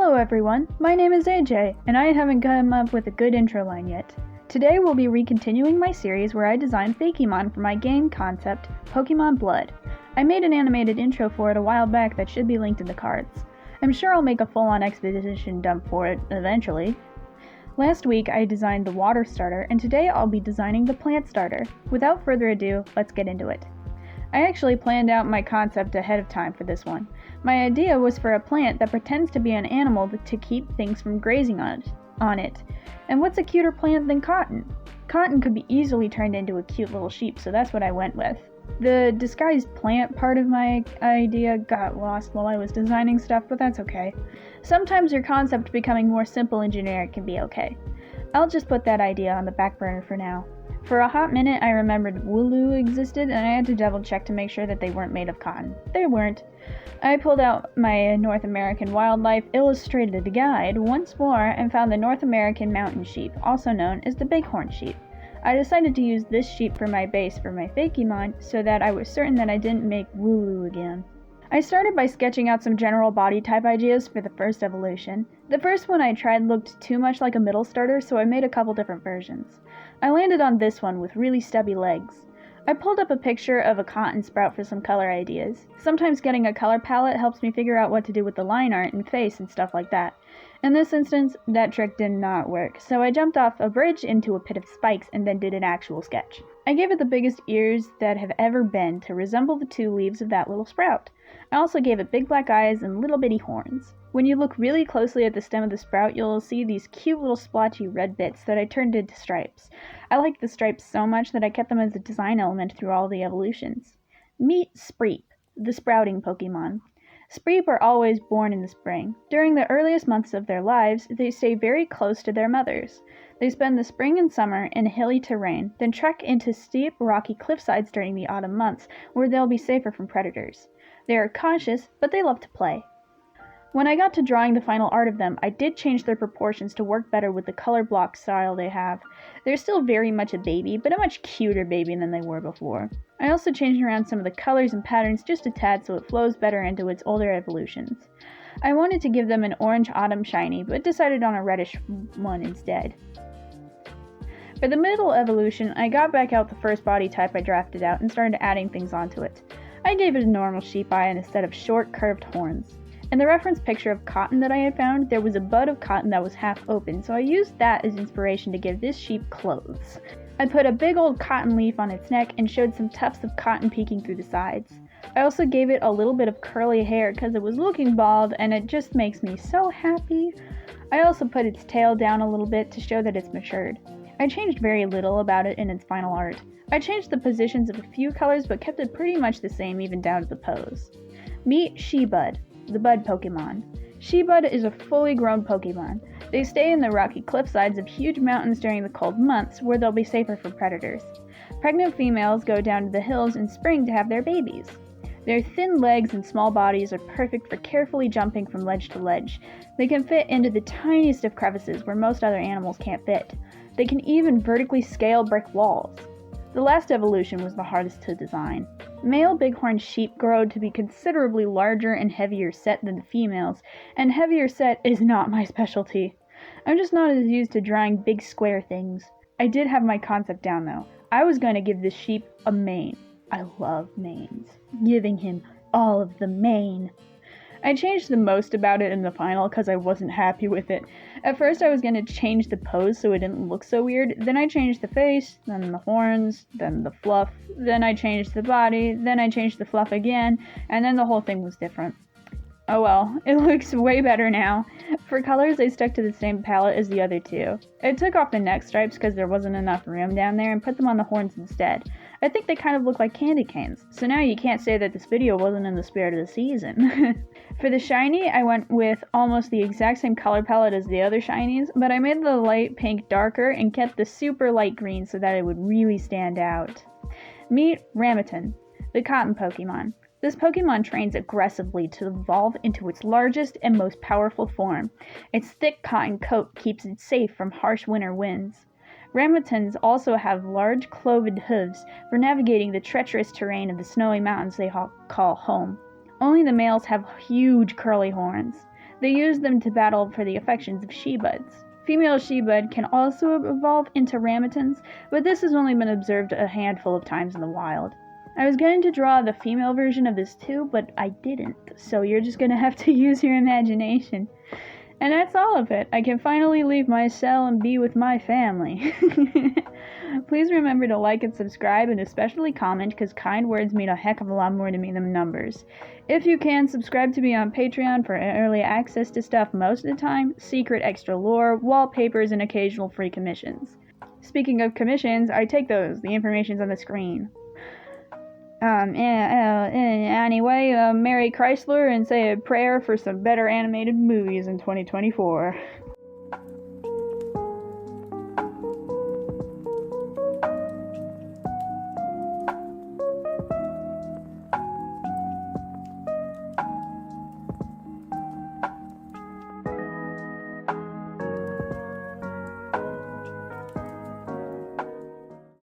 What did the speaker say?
Hello everyone, my name is AJ, and I haven't come up with a good intro line yet. Today we'll be recontinuing my series where I designed Fakemon for my game concept, Pokemon Blood. I made an animated intro for it a while back that should be linked in the cards. I'm sure I'll make a full-on exposition dump for it eventually. Last week I designed the water starter, and today I'll be designing the plant starter. Without further ado, let's get into it. I actually planned out my concept ahead of time for this one. My idea was for a plant that pretends to be an animal to keep things from grazing on it. And what's a cuter plant than cotton? Cotton could be easily turned into a cute little sheep, so that's what I went with. The disguised plant part of my idea got lost while I was designing stuff, but that's okay. Sometimes your concept becoming more simple and generic can be okay. I'll just put that idea on the back burner for now. For a hot minute, I remembered Wooloo existed, and I had to double check to make sure that they weren't made of cotton. They weren't. I pulled out my North American Wildlife Illustrated Guide once more and found the North American mountain sheep, also known as the bighorn sheep. I decided to use this sheep for my base for my Fakemon so that I was certain that I didn't make Wooloo again. I started by sketching out some general body type ideas for the first evolution. The first one I tried looked too much like a middle starter, so I made a couple different versions. I landed on this one with really stubby legs. I pulled up a picture of a cotton sprout for some color ideas. Sometimes getting a color palette helps me figure out what to do with the line art and face and stuff like that. In this instance, that trick did not work, so I jumped off a bridge into a pit of spikes and then did an actual sketch. I gave it the biggest ears that have ever been to resemble the two leaves of that little sprout. I also gave it big black eyes and little bitty horns. When you look really closely at the stem of the sprout, you'll see these cute little splotchy red bits that I turned into stripes. I liked the stripes so much that I kept them as a design element through all the evolutions. Meet Spreep, the sprouting Pokemon. Spreep are always born in the spring. During the earliest months of their lives, they stay very close to their mothers. They spend the spring and summer in hilly terrain, then trek into steep, rocky cliffsides during the autumn months, where they'll be safer from predators. They are cautious, but they love to play. When I got to drawing the final art of them, I did change their proportions to work better with the color block style they have. They're still very much a baby, but a much cuter baby than they were before. I also changed around some of the colors and patterns just a tad so it flows better into its older evolutions. I wanted to give them an orange autumn shiny, but decided on a reddish one instead. For the middle evolution, I got back out the first body type I drafted out and started adding things onto it. I gave it a normal sheep eye instead of short, curved horns. In the reference picture of cotton that I had found, there was a bud of cotton that was half open, so I used that as inspiration to give this sheep clothes. I put a big old cotton leaf on its neck and showed some tufts of cotton peeking through the sides. I also gave it a little bit of curly hair because it was looking bald and it just makes me so happy. I also put its tail down a little bit to show that it's matured. I changed very little about it in its final art. I changed the positions of a few colors but kept it pretty much the same even down to the pose. Meet Sheebud, the bud Pokemon. Sheebud is a fully grown Pokemon. They stay in the rocky cliff sides of huge mountains during the cold months where they'll be safer from predators. Pregnant females go down to the hills in spring to have their babies. Their thin legs and small bodies are perfect for carefully jumping from ledge to ledge. They can fit into the tiniest of crevices where most other animals can't fit. They can even vertically scale brick walls. The last evolution was the hardest to design. Male bighorn sheep grow to be considerably larger and heavier set than the females, and heavier set is not my specialty. I'm just not as used to drawing big square things. I did have my concept down though. I was going to give this sheep a mane. I love manes. Giving him all of the mane. I changed the most about it in the final because I wasn't happy with it. At first I was going to change the pose so it didn't look so weird, then I changed the face, then the horns, then the fluff, then I changed the body, then I changed the fluff again, and then the whole thing was different. Oh well, it looks way better now. For colors, I stuck to the same palette as the other two. I took off the neck stripes because there wasn't enough room down there and put them on the horns instead. I think they kind of look like candy canes, so now you can't say that this video wasn't in the spirit of the season. For the shiny, I went with almost the exact same color palette as the other shinies, but I made the light pink darker and kept the super light green so that it would really stand out. Meet Ramatan, the cotton Pokemon. This Pokemon trains aggressively to evolve into its largest and most powerful form. Its thick cotton coat keeps it safe from harsh winter winds. Ramatans also have large cloven hooves for navigating the treacherous terrain of the snowy mountains they call home. Only the males have huge curly horns. They use them to battle for the affections of she-buds. Female she-bud can also evolve into ramutans, but this has only been observed a handful of times in the wild. I was going to draw the female version of this too, but I didn't, so you're just going to have to use your imagination. And that's all of it. I can finally leave my cell and be with my family. Please remember to like and subscribe, and especially comment, because kind words mean a heck of a lot more to me than numbers. If you can, subscribe to me on Patreon for early access to stuff most of the time, secret extra lore, wallpapers, and occasional free commissions. Speaking of commissions, I take those. The information's on the screen. Anyway, Merry Chrysler, and say a prayer for some better animated movies in 2024.